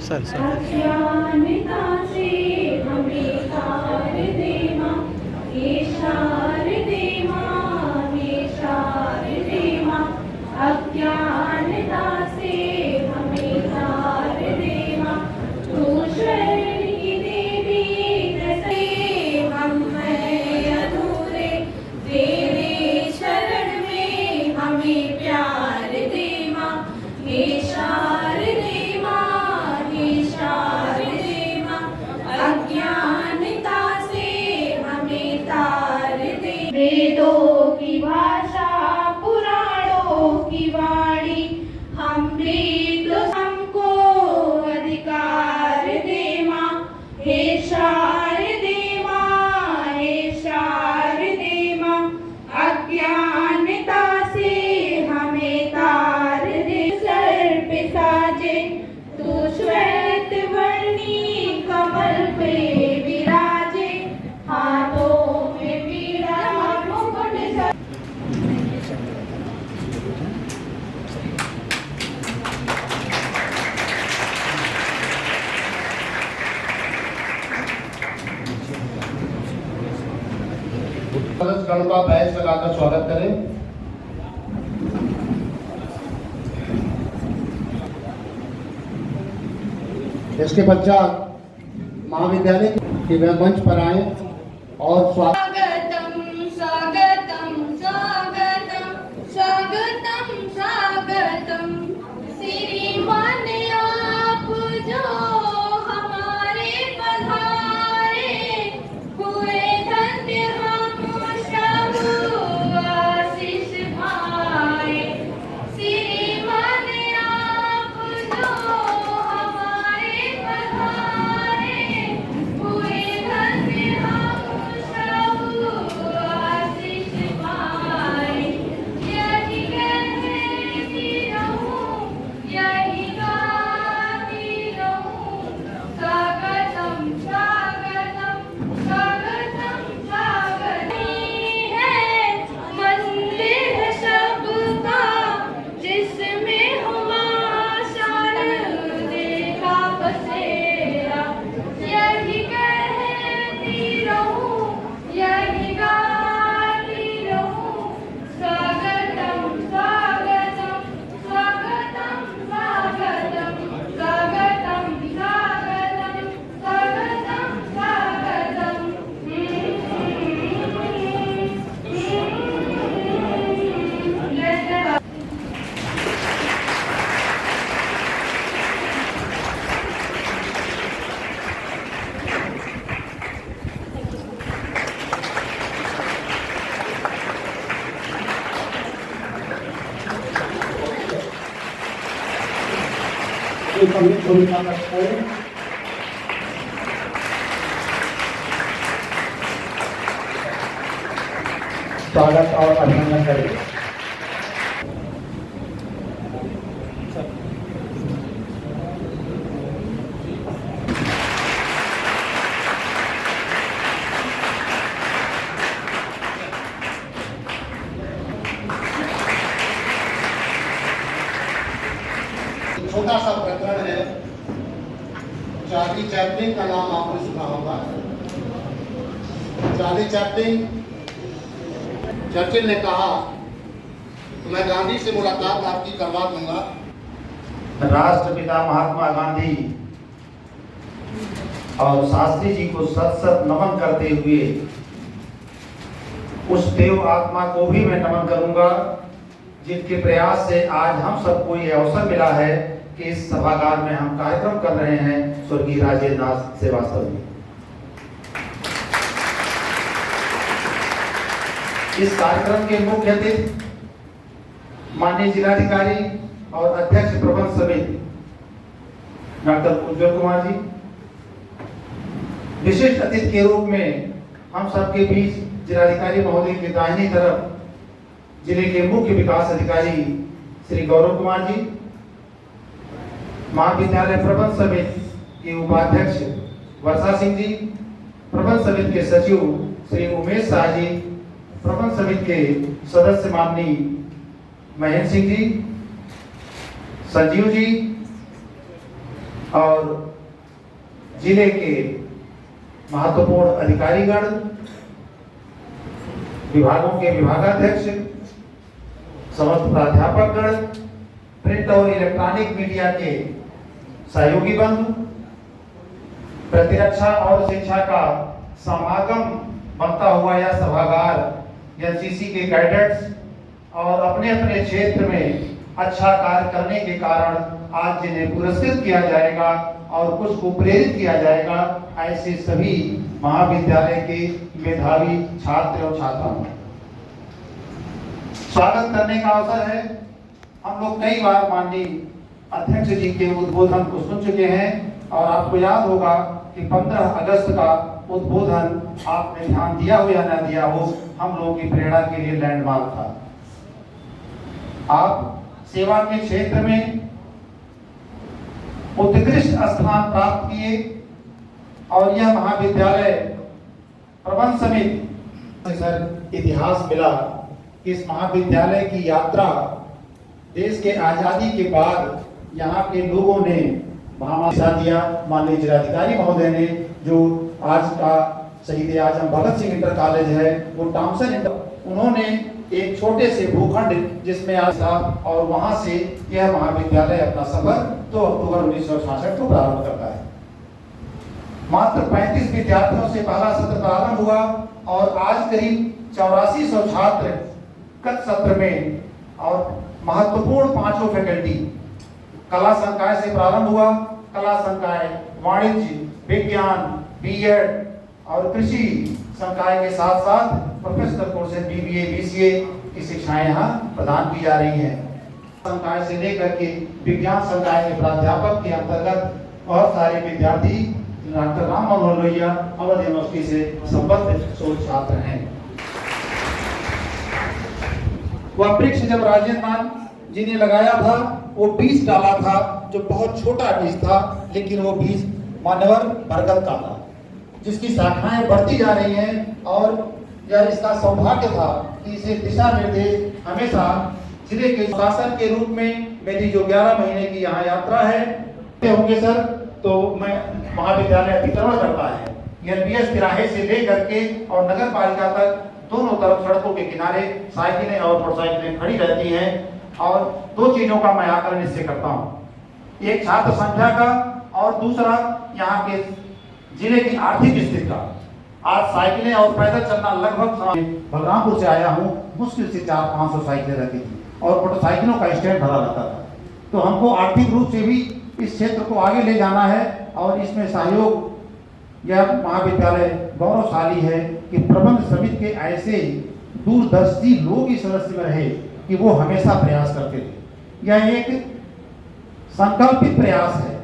Sir वेदों की भाषा पुराणों की वाणी हम भी तो हमको अधिकार दे माँ हे शारदे माँ हे शारदे माँ अज्ञानता से हमें तार दे सर पे साजे तू श्वेत वर्णी कमल पे विराजे हाथों में वीणा मुकुट गण का बैच लगाकर स्वागत करें। इसके पश्चात महाविद्यालय के वे मंच पर आए और स्वागतम स्वागतम स्वागतम स्वागतम स्वागतम श्रीमान आप जो हमारे पधारे हुए धन्य हम सब आशीष पाए श्रीमान आप जो हमारे पधारे हुए धन्य हम सब आशीष पाए यही कहती रहूं यही गाती रहूं स्वागतम स्वागतम स्वागतम स्वागत है मंदिर सबका जिसमें हुआ शारदे का बसेरा यही कहती रहूं यही गाती रहूं स्वागतम स्वागतम स्वागतम स्वागतम स्वागतम स्वागतम स्वागतम स्वागतम धन्यवाद। स्वागत और अभिनंदन करें। छोटा सा प्रकरण है। चार्ली चैपलिन का नाम आपने सुना होगा। चार्ली चैपलिन चर्चिल ने कहा तो मैं गांधी से मुलाकात आपकी करवा दूंगा। राष्ट्रपिता महात्मा गांधी और शास्त्री जी को सत सत नमन करते हुए उस देव आत्मा को भी मैं नमन करूंगा जिनके प्रयास से आज हम सबको ये अवसर मिला है कि इस सभागार में हम कार्यक्रम कर रहे हैं स्वर्गीय राजेंद्र नाथ श्रीवास्तव जी। इस कार्यक्रम के मुख्य अतिथि माननीय जिलाधिकारी और अध्यक्ष प्रबंध समिति डॉक्टर उज्जवल कुमार जी। विशिष्ट अतिथि के रूप में हम सबके बीच जिलाधिकारी महोदय की दाहिनी तरफ जिले के मुख्य विकास अधिकारी श्री गौरव कुमार जी, महाविद्यालय प्रबंध समिति के उपाध्यक्ष वर्षा सिंह जी, प्रबंध समिति के सचिव श्री उमेश शाह जी, प्रबंध समिति के सदस्य माननीय महेंद्र सिंह जी, संजीव जी, और जिले के महत्वपूर्ण अधिकारीगण, विभागों के विभागाध्यक्ष, समस्त प्राध्यापकगण, प्रिंट और इलेक्ट्रॉनिक मीडिया के सहयोगी बंधु, प्रतिरक्षा और शिक्षा का समागम बनता हुआ यह सभागार एनसीसी के कैडेट्स और अपने अपने क्षेत्र में अच्छा कार्य करने के कारण आज जिन्हें पुरस्कृत किया जाएगा और कुछ को प्रेरित किया जाएगा, ऐसे सभी महाविद्यालय के मेधावी छात्र और छात्राओं स्वागत करने का अवसर है। हम लोग कई बार माननीय अध्यक्ष जी के उद्बोधन को सुन चुके हैं और आपको याद होगा कि 15 अगस्त का उद्बोधन आपने ध्यान दिया हो या न दिया हो, हम लोगों की प्रेरणा के लिए लैंडमार्क था। आप सेवा के क्षेत्र में उत्कृष्ट स्थान प्राप्त किए और यह महाविद्यालय प्रबंध समिति सर इतिहास मिला कि इस महाविद्यालय की यात्रा देश के आजादी के बाद यहाँ के लोगों ने दिशा दिया। माननीय जिलाधिकारी महोदय ने जो आज का शहीद आजम भगत सिंह इंटर कॉलेज है वो टॉमसन इंटर, उन्होंने एक छोटे से भूखंड जिसमें आज था और वहां से यह महाविद्यालय अपना सफर 2 अक्टूबर 1966 को प्रारंभ करता है। मात्र 35 विद्यार्थियों से पहला सत्र प्रारंभ हुआ और आज करीब 8400 छात्र गत सत्र में और महत्वपूर्ण 5 फैकल्टी कला संकाय से प्रारंभ हुआ। कला संकाय, वाणिज्य, विज्ञान, बीएड और कृषि संकाय के साथ साथ प्रोफेशनल कोर्सेज बीबीए, बीसीए की शिक्षाएं यहाँ प्रदान की जा रही हैं। संकाय से लेकर के विज्ञान संकाय के प्राध्यापक के अंतर्गत बहुत सारे विद्यार्थी डॉक्टर राम मनोहर लोहिया अवध यूनिवर्सिटी से संबद्ध शोध छात्र हैं। वह वृक्ष जब राजेंद्र मान जी ने लगाया था वो बीज डाला था जो बहुत छोटा बीज था, लेकिन वो बीज मानवर बरगद का था जिसकी शाखाएं बढ़ती जा रही हैं और यह इसका सौभाग्य था कि इसे दिशा निर्देश हमेशा जिले के शासन के रूप में मेरी जो 11 महीने की यहाँ यात्रा है होंगे सर, तो मैं महाविद्यालय अतिक्रमण करता है एनबीएस तिराहे से लेकर के और नगर पालिका तक दोनों तरफ सड़कों के किनारे साइकिलें और मोटरसाइकिलें खड़ी रहती हैं और 2 चीजों का मैं आकलन इससे करता हूँ, एक छात्र संख्या का और दूसरा यहाँ के जिले की आर्थिक स्थिति का। आज साइकिलें और पैदल चलना लगभग बलरामपुर से आया हूँ, मुश्किल से 400-500 साइकिलें रहती थी और मोटरसाइकिलों का स्टैंड भरा रहता था। तो हमको आर्थिक रूप से भी इस क्षेत्र को आगे ले जाना है और इसमें सहयोग यह महाविद्यालय गौरवशाली है कि प्रबंध समिति के ऐसे दूरदर्शी लोग इस सदस्य में रहे कि वो हमेशा प्रयास करते थे। यह एक संकल्पित प्रयास है।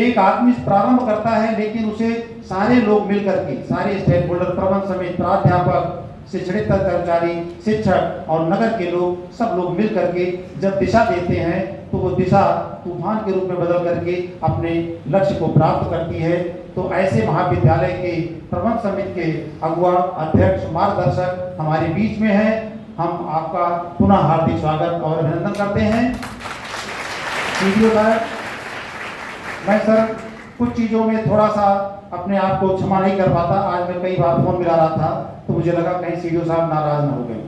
एक आदमी प्रारंभ करता है लेकिन उसे सारे लोग मिलकर के, सारे स्टेक होल्डर, प्रबंध समिति, प्राध्यापक, शिक्षणेतर कर्मचारी, शिक्षक और नगर के लोग, सब लोग मिल करके जब दिशा देते हैं तो वो दिशा तूफान के रूप में बदल करके अपने लक्ष्य को प्राप्त करती है। तो ऐसे महाविद्यालय के प्रबंध समिति के अगुआ, अध्यक्ष, मार्गदर्शक हमारे बीच में हैं। हम आपका पुनः हार्दिक स्वागत और अभिनंदन करते हैं। वीडियो साहब, मैं सर कुछ चीज़ों में थोड़ा सा अपने आप को क्षमा नहीं कर पाता। आज मैं कई बार फोन मिला रहा था तो मुझे लगा कहीं सीडीओ साहब नाराज न हो गए।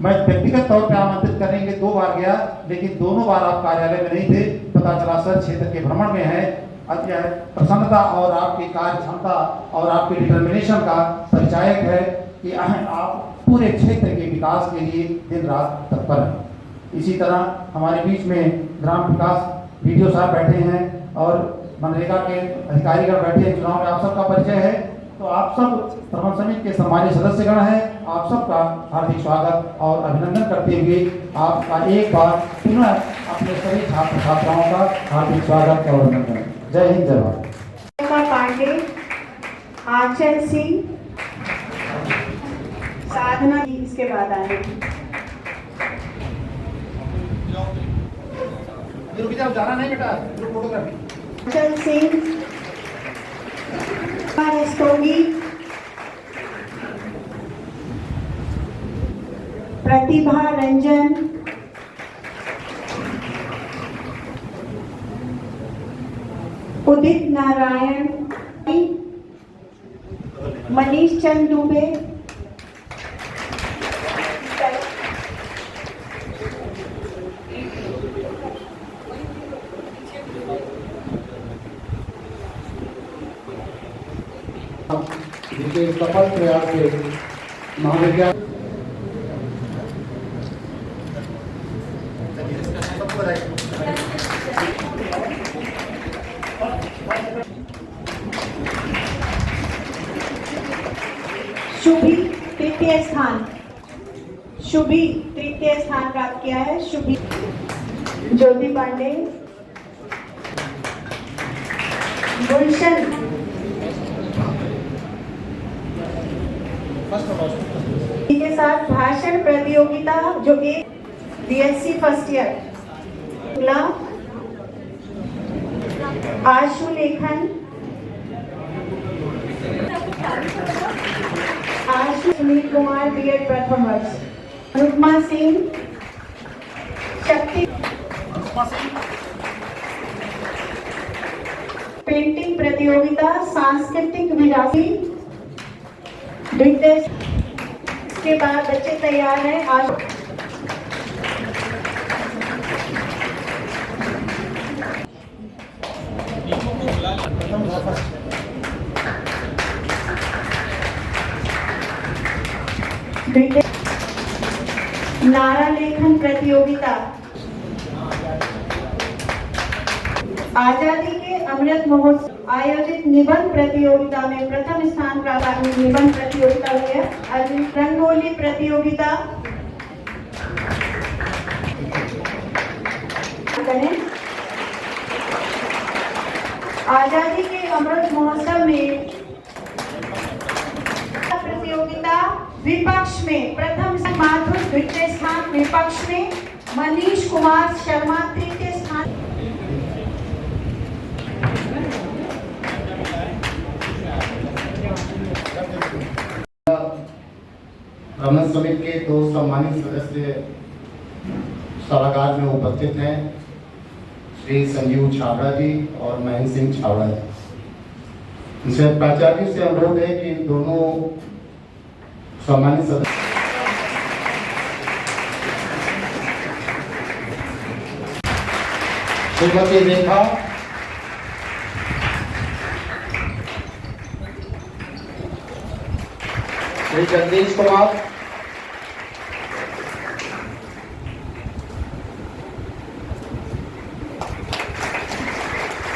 मैं व्यक्तिगत तौर पे आमंत्रित करने के लिए 2 बार गया, लेकिन दोनों बार आप कार्यालय में नहीं थे। पता चला सर क्षेत्र के भ्रमण में है। प्रसन्नता और आपकी कार्य क्षमता और आपके डिटर्मिनेशन का परिचायक है कि आप पूरे क्षेत्र के विकास के लिए दिन रात तत्पर हैं। इसी तरह हमारे बीच में ग्राम विकास वीडियो साहब बैठे हैं और मनरेगा के अधिकारीगण बैठे हैं। चुनाव में आप सबका परिचय है, तो आप सब प्रबंध समिति के सम्मानित सदस्यगण हैं। आप सबका हार्दिक स्वागत और अभिनंदन करते हुए आपका एक बार पुनः अपने सभी छात्र छात्राओं का हार्दिक स्वागत और अभिनंदन। जय हिंद, जय भारत। पांडे, आंचल सिंह, साधना इसके बाद आएगी। जाना नहीं बेटा, फोटोग्राफी। आंचल सिंह, रस्तोगी, प्रतिभा रंजन, उदित नारायण, मनीष चंद दुबे, जिनके सफल प्रयास से महाविद्यालय शुभी तृतीय स्थान, शुभी तृतीय स्थान प्राप्त किया है। शुभी ज्योति पांडे, गुलशन के साथ भाषण प्रतियोगिता जो एक बीएससी फर्स्ट ईयर, आशु लेखन, आशु सुनील कुमार बीएड प्रथम वर्ष, अनुपमा सिंह, शक्ति पेंटिंग प्रतियोगिता सांस्कृतिक विरासत द्वितीय के बाद बच्चे तैयार हैं। आज नारा लेखन प्रतियोगिता, आजादी के अमृत महोत्सव आयोजित निबंध प्रतियोगिता में प्रथम स्थान प्राप्त निबंध प्रतियोगिता हुई है। रंगोली प्रतियोगिता आजादी के अमृत महोत्सव में प्रतियोगिता विपक्ष में प्रथम स्थान माधुर, द्वितीय स्थान विपक्ष में मनीष कुमार शर्मा, तृतीय स्थान रमन समिति के दो सम्मानित सदस्य सभागार में उपस्थित हैं, श्री संजीव छाबड़ा जी और महेंद्र सिंह छाबड़ा जी। इनसे प्राचार्य से अनुरोध है कि इन दोनों सम्मानित सदस्य श्रीमती रेखा, श्री जगदीश कुमार,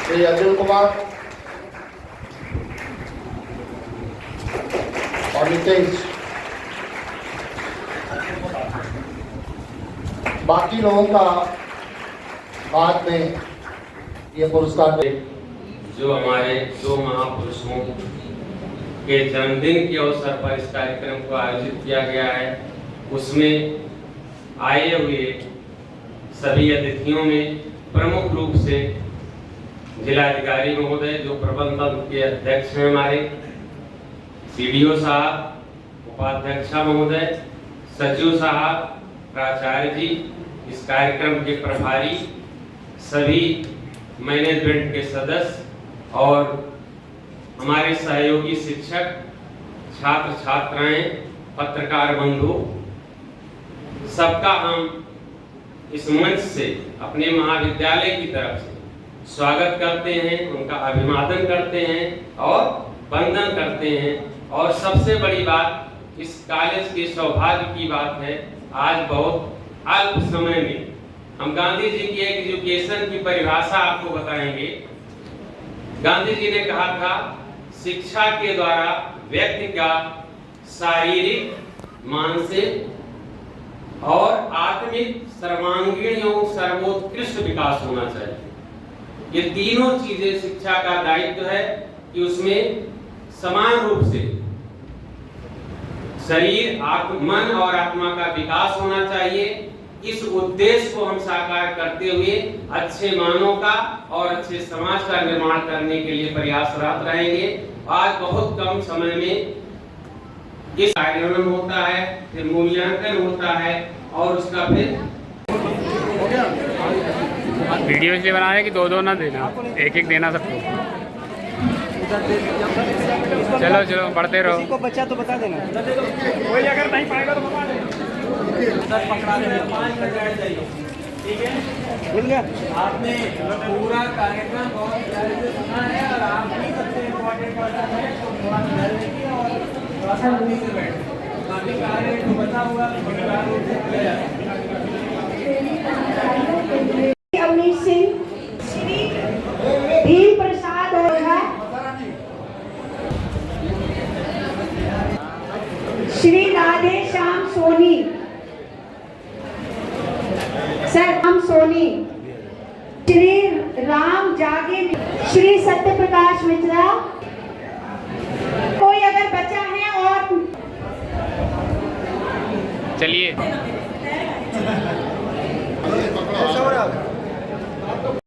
श्री अर्जुन कुमार और नितेश, बाकी लोगों का बाद में ये पुरस्कार जो हमारे दो महापुरुषों के जन्मदिन के अवसर पर इस कार्यक्रम को आयोजित किया गया है, उसमें आए हुए सभी अतिथियों में प्रमुख रूप से जिलाधिकारी महोदय जो प्रबंधन के अध्यक्ष हैं, हमारे सीडीओ साहब, उपाध्यक्षा महोदय, सचिव साहब, प्राचार्य जी, इस कार्यक्रम के प्रभारी, सभी मैनेजमेंट के सदस्य और हमारे सहयोगी शिक्षक, छात्र छात्राएं, पत्रकार बंधु, सबका हम इस मंच से अपने महाविद्यालय की तरफ से स्वागत करते हैं, उनका अभिवादन करते हैं और वंदन करते हैं। और सबसे बड़ी बात इस कॉलेज के सौभाग्य की बात है, आज बहुत अल्प समय में हम गांधी जी की एक एजुकेशन की परिभाषा आपको बताएंगे। गांधी जी ने कहा था, शिक्षा के द्वारा व्यक्ति का शारीरिक, मानसिक और आत्मिक सर्वांगीण एवं सर्वोत्कृष्ट विकास होना चाहिए। ये तीनों चीजें शिक्षा का दायित्व है कि उसमें समान रूप से शरीर, मन और आत्मा का विकास होना चाहिए। इस उद्देश्य को हम साकार करते हुए अच्छे मानव का और अच्छे समाज का निर्माण करने के लिए प्रयासरत रहेंगे। आज बहुत कम समय में इस कार्यान्वयन होता है, फिर मूल्यांकन होता है और उसका फिर वीडियो इसलिए बना रहे कि दो ना देना, एक देना सबको। चलो चलो बढ़ते रहो। किसी को बचा तो बता देना। कोई अगर नहीं पाएगा तो बता देना। पकड़ा देना 5 मिनट बैठ जाइए, ठीक है? मिल गया। आपने पूरा कार्यक्रम बहुत प्यारे से सुना है और आप भी सबसे इम्पोर्टेंट पर्सन है, तो थोड़ा ध्यान रखिए और थोड़ा शांति से बैठिए। बाकी कार्य जो बचा हुआ सुचारू रूप से किया जाए। अवनीश सिंह, श्री भीम प्रसाद ओझा, श्री राधे श्याम सोनी, सर राम सोनी, श्री राम जागे, श्री सत्य प्रकाश मिश्रा। कोई अगर बचा है और चलिए। पकड़ो।